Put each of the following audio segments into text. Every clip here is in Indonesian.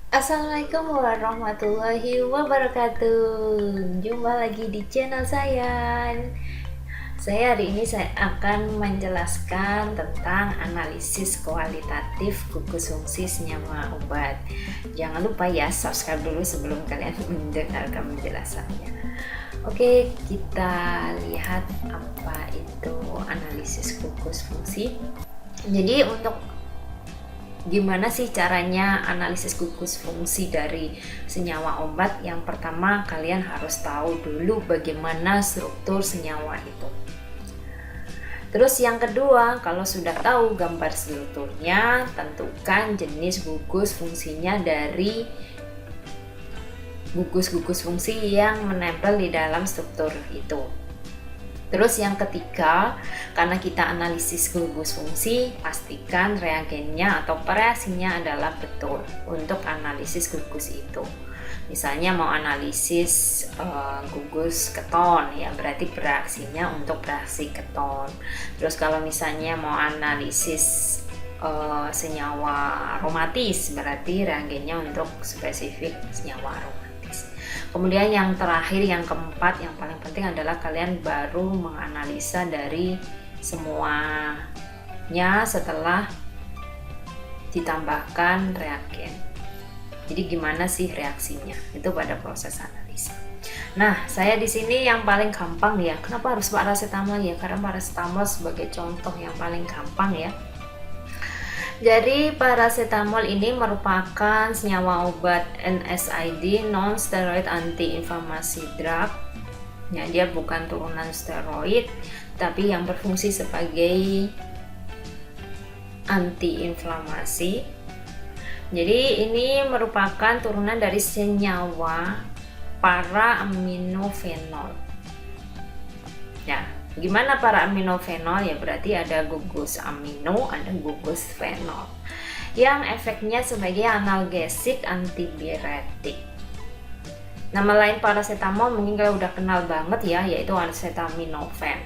Assalamualaikum warahmatullahi wabarakatuh. Jumpa lagi di channel saya. Hari ini saya akan menjelaskan tentang analisis kualitatif gugus fungsi senyawa obat. Jangan lupa ya subscribe dulu sebelum kalian mendengarkan penjelasannya. Oke, kita lihat apa itu analisis gugus fungsi. Jadi untuk gimana sih caranya analisis gugus fungsi dari senyawa obat? Yang pertama, kalian harus tahu dulu bagaimana struktur senyawa itu. Terus yang kedua, kalau sudah tahu gambar strukturnya, tentukan jenis gugus fungsinya dari gugus-gugus fungsi yang menempel di dalam struktur itu. Terus yang ketiga, karena kita analisis gugus fungsi, pastikan reagennya atau reaksinya adalah betul untuk analisis gugus itu. Misalnya mau analisis gugus keton, ya berarti bereaksinya untuk bereaksi keton. Terus kalau misalnya mau analisis senyawa aromatis, berarti reagennya untuk spesifik senyawa aromatis. Kemudian yang terakhir, yang keempat, yang paling penting adalah kalian baru menganalisa dari semuanya setelah ditambahkan reagen. Jadi gimana sih reaksinya? Itu pada proses analisa. Nah, saya di sini yang paling gampang ya. Kenapa harus paracetamol ya? Karena paracetamol sebagai contoh yang paling gampang ya. Jadi paracetamol ini merupakan senyawa obat NSAID, non-steroid anti-inflamasi drug. Ya, dia bukan turunan steroid, tapi yang berfungsi sebagai anti-inflamasi. Jadi ini merupakan turunan dari senyawa para-aminofenol. Ya, gimana para aminofenol? Ya berarti ada gugus amino, ada gugus fenol yang efeknya sebagai analgesik antipiretik. Nama lain paracetamol mungkin kalian udah kenal banget ya, yaitu acetaminophen.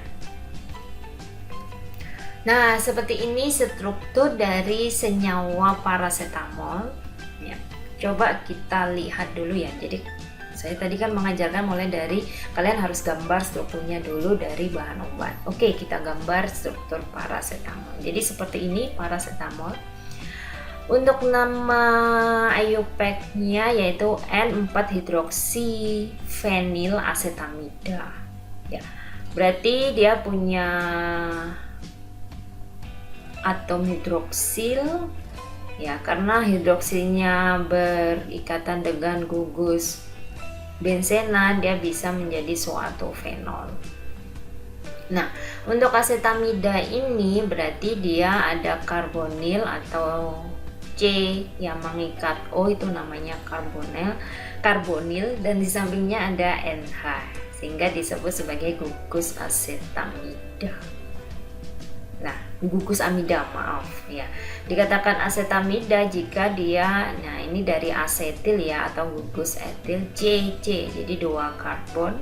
Nah, seperti ini struktur dari senyawa paracetamol ya. Coba kita lihat dulu ya. Jadi saya tadi kan mengajarkan mulai dari kalian harus gambar strukturnya dulu dari bahan obat. Oke, kita gambar struktur paracetamol. Jadi seperti ini paracetamol. Untuk nama IUPAC-nya yaitu N4-hidroksifenilacetamida. Ya, berarti dia punya atom hidroksil ya, karena hidroksilnya berikatan dengan gugus benzena, dia bisa menjadi suatu fenol. Nah, untuk asetamida ini berarti dia ada karbonil atau C yang mengikat O, itu namanya karbonil, dan di sampingnya ada NH sehingga disebut sebagai gugus asetamida. Nah, gugus amida, maaf ya. Dikatakan asetamida jika dia, nah ini dari asetil ya, atau gugus etil C, jadi 2 karbon,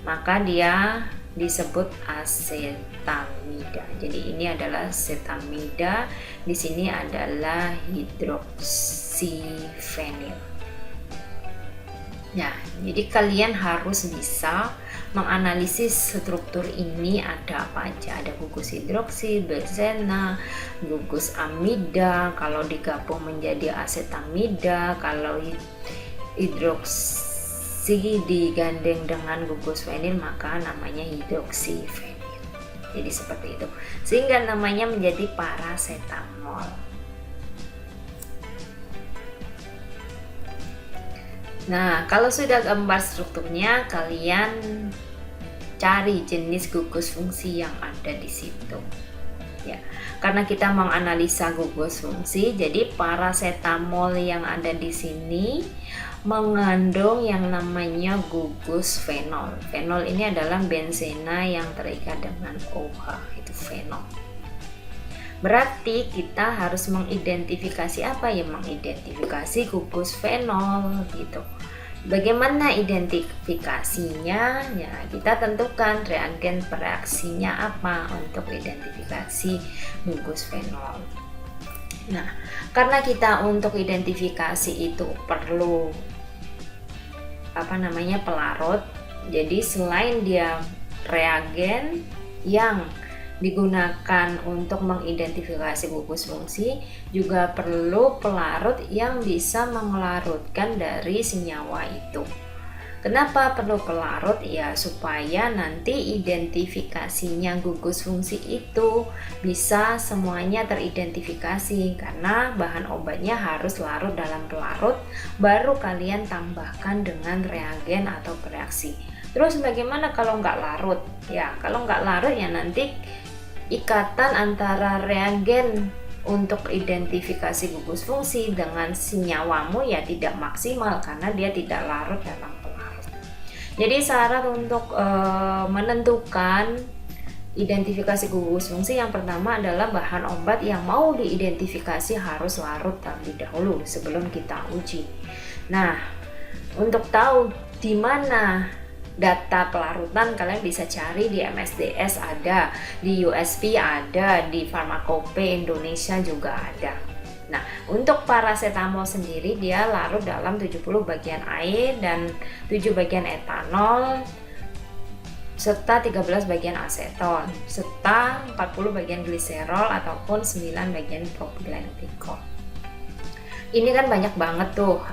maka dia disebut asetamida. Jadi ini adalah asetamida, di sini adalah hidroksifenil. Nah, jadi kalian harus bisa menganalisis struktur ini ada apa aja. Ada gugus hidroksi, benzena, gugus amida, kalau digabung menjadi asetamida, kalau hidroksi digandeng dengan gugus fenil maka namanya hidroksifenil. Jadi seperti itu, sehingga namanya menjadi paracetamol. Nah, kalau sudah gambar strukturnya, kalian cari jenis gugus fungsi yang ada di situ. Ya, karena kita menganalisa gugus fungsi, jadi paracetamol yang ada di sini mengandung yang namanya gugus fenol. Fenol ini adalah benzena yang terikat dengan OH, itu fenol. Berarti kita harus mengidentifikasi apa ya? Mengidentifikasi gugus fenol gitu. Bagaimana identifikasinya? Ya, kita tentukan reagen bereaksinya apa untuk identifikasi gugus fenol. Nah, karena kita untuk identifikasi itu perlu pelarut. Jadi selain dia reagen yang digunakan untuk mengidentifikasi gugus fungsi, juga perlu pelarut yang bisa melarutkan dari senyawa itu. Kenapa perlu pelarut? Ya supaya nanti identifikasinya gugus fungsi itu bisa semuanya teridentifikasi, karena bahan obatnya harus larut dalam pelarut, baru kalian tambahkan dengan reagen atau bereaksi. Terus bagaimana kalau nggak larut? Ya kalau nggak larut ya nanti ikatan antara reagen untuk identifikasi gugus fungsi dengan senyawamu ya tidak maksimal karena dia tidak larut dalam pelarut. Jadi syarat untuk menentukan identifikasi gugus fungsi yang pertama adalah bahan obat yang mau diidentifikasi harus larut terlebih dahulu sebelum kita uji. Nah, untuk tahu di mana data pelarutan kalian bisa cari di MSDS ada, di USP ada, di Farmakope Indonesia juga ada. Nah, untuk paracetamol sendiri dia larut dalam 70 bagian air dan 7 bagian etanol serta 13 bagian aseton serta 40 bagian gliserol ataupun 9 bagian propilen glikol. Ini kan banyak banget tuh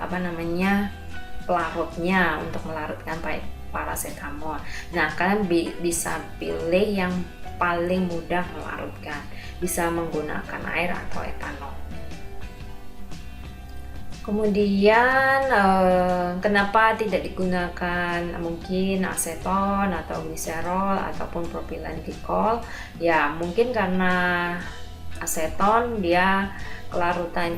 pelarutnya untuk melarutkan paracetamol. Nah, kalian bisa pilih yang paling mudah melarutkan, bisa menggunakan air atau etanol. Kemudian kenapa tidak digunakan mungkin aseton atau gliserol ataupun propilen glikol? Ya mungkin karena aseton dia kelarutan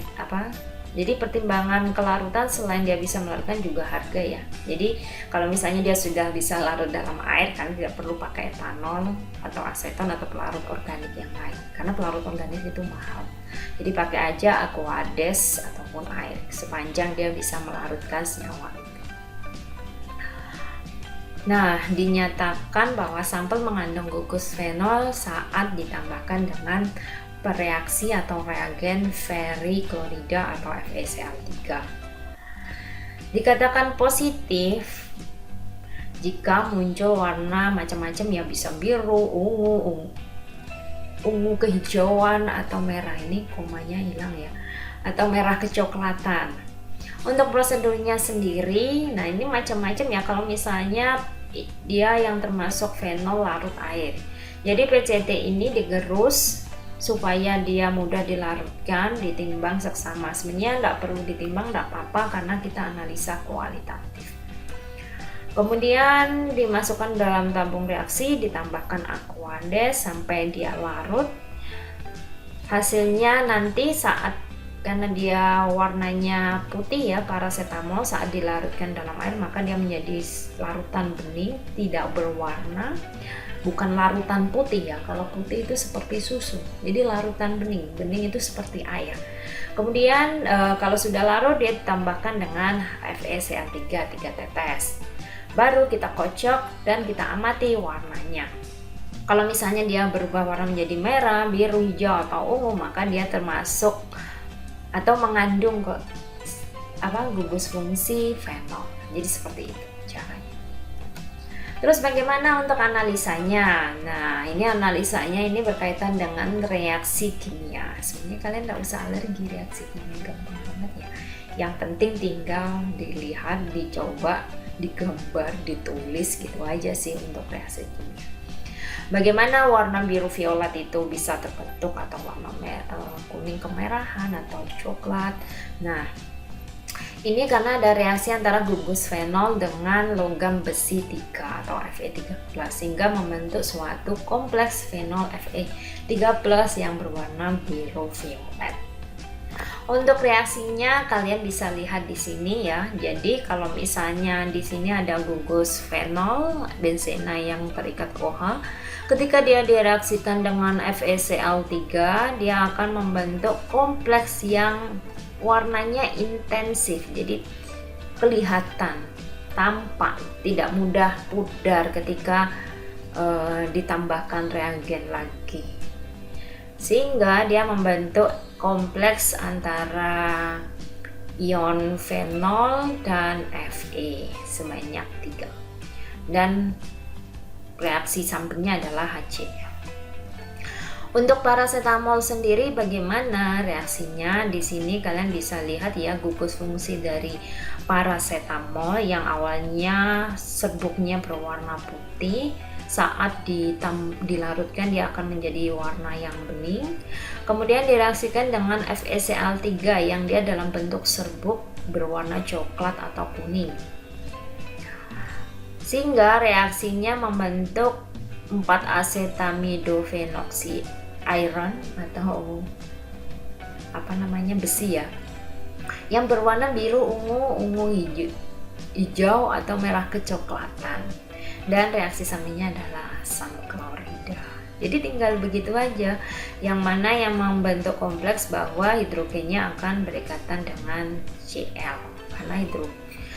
jadi pertimbangan kelarutan selain dia bisa melarutkan juga harga ya. Jadi kalau misalnya dia sudah bisa larut dalam air kan tidak perlu pakai etanol atau aseton atau pelarut organik yang lain. Karena pelarut organik itu mahal. Jadi pakai aja Aquades ataupun air sepanjang dia bisa melarutkan senyawa itu. Nah, dinyatakan bahwa sampel mengandung gugus fenol saat ditambahkan dengan bereaksi atau reagen feriklorida atau FeCl3. Dikatakan positif jika muncul warna macam-macam ya, bisa biru, ungu kehijauan atau merah. Ini komanya hilang ya, atau merah kecoklatan. Untuk prosedurnya sendiri, nah ini macam-macam ya. Kalau misalnya dia yang termasuk fenol larut air, jadi PCT ini digerus supaya dia mudah dilarutkan, ditimbang seksama. Sebenarnya nggak perlu ditimbang, nggak apa-apa karena kita analisa kualitatif. Kemudian dimasukkan dalam tabung reaksi, ditambahkan Aquades sampai dia larut. Hasilnya nanti karena dia warnanya putih ya, paracetamol saat dilarutkan dalam air maka dia menjadi larutan bening, tidak berwarna. Bukan larutan putih ya, kalau putih itu seperti susu, jadi larutan bening itu seperti air. Kemudian kalau sudah larut dia ditambahkan dengan FeCl3 3 tetes, baru kita kocok dan kita amati warnanya. Kalau misalnya dia berubah warna menjadi merah, biru, hijau atau ungu, maka dia termasuk atau mengandung gugus fungsi fenol. Jadi seperti itu caranya. Terus bagaimana untuk analisanya? Nah, ini analisanya ini berkaitan dengan reaksi kimia. Sebenarnya kalian nggak usah alergi, reaksi kimia gampang banget ya. Yang penting tinggal dilihat, dicoba, digambar, ditulis gitu aja sih untuk reaksi kimia. Bagaimana warna biru violet itu bisa terbentuk atau warna kuning kemerahan atau coklat. Nah, ini karena ada reaksi antara gugus fenol dengan logam besi 3 atau Fe3+, sehingga membentuk suatu kompleks fenol Fe3+ yang berwarna biru violet. Untuk reaksinya kalian bisa lihat di sini ya. Jadi kalau misalnya di sini ada gugus fenol benzena yang terikat OH, ketika dia direaksikan dengan FeCl3, dia akan membentuk kompleks yang warnanya intensif, jadi kelihatan, tampak, tidak mudah pudar ketika ditambahkan reagen lagi, sehingga dia membentuk kompleks antara ion fenol dan Fe sebanyak 3, dan reaksi sampingnya adalah HCl. Untuk paracetamol sendiri bagaimana reaksinya? Di sini kalian bisa lihat ya gugus fungsi dari paracetamol yang awalnya serbuknya berwarna putih, saat dilarutkan dia akan menjadi warna yang bening. Kemudian direaksikan dengan FeCl3 yang dia dalam bentuk serbuk berwarna coklat atau kuning. Sehingga reaksinya membentuk 4-asetamidofenoksi iron atau besi ya, yang berwarna biru, ungu hijau atau merah kecoklatan, dan reaksi sampingnya adalah asam klorida. Jadi tinggal begitu aja, yang mana yang membentuk kompleks bahwa hidrogennya akan berikatan dengan Cl karena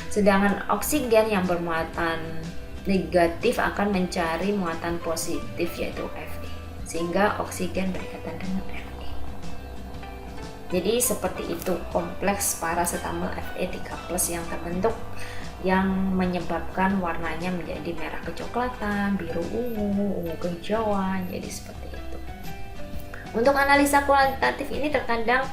sedangkan oksigen yang bermuatan negatif akan mencari muatan positif yaitu Fe, sehingga oksigen berikatan dengan Fe. Jadi seperti itu kompleks paracetamol Fe3+ yang terbentuk, yang menyebabkan warnanya menjadi merah kecoklatan, biru ungu kehijauan, jadi seperti itu. Untuk analisa kualitatif ini terkadang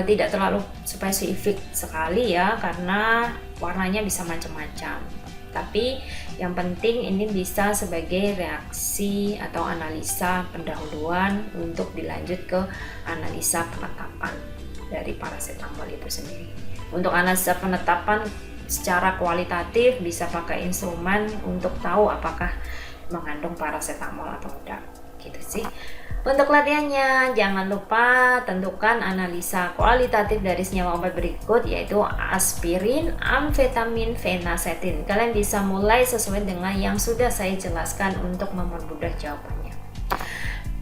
tidak terlalu spesifik sekali ya, karena warnanya bisa macam-macam. Tapi yang penting ini bisa sebagai reaksi atau analisa pendahuluan untuk dilanjut ke analisa penetapan dari paracetamol itu sendiri. Untuk analisa penetapan secara kualitatif bisa pakai instrumen untuk tahu apakah mengandung paracetamol atau tidak, gitu sih. Untuk latihannya, jangan lupa tentukan analisa kualitatif dari senyawa obat berikut, yaitu aspirin, amfetamin, fenacetin. Kalian bisa mulai sesuai dengan yang sudah saya jelaskan untuk mempermudah jawabannya.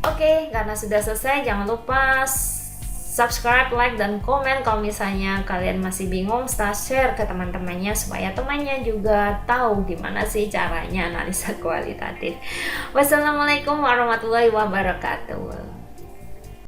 Oke, karena sudah selesai, jangan lupa subscribe, like, dan komen. Kalau misalnya kalian masih bingung, share ke teman-temannya supaya temannya juga tahu gimana sih caranya analisa kualitatif. Wassalamualaikum warahmatullahi wabarakatuh.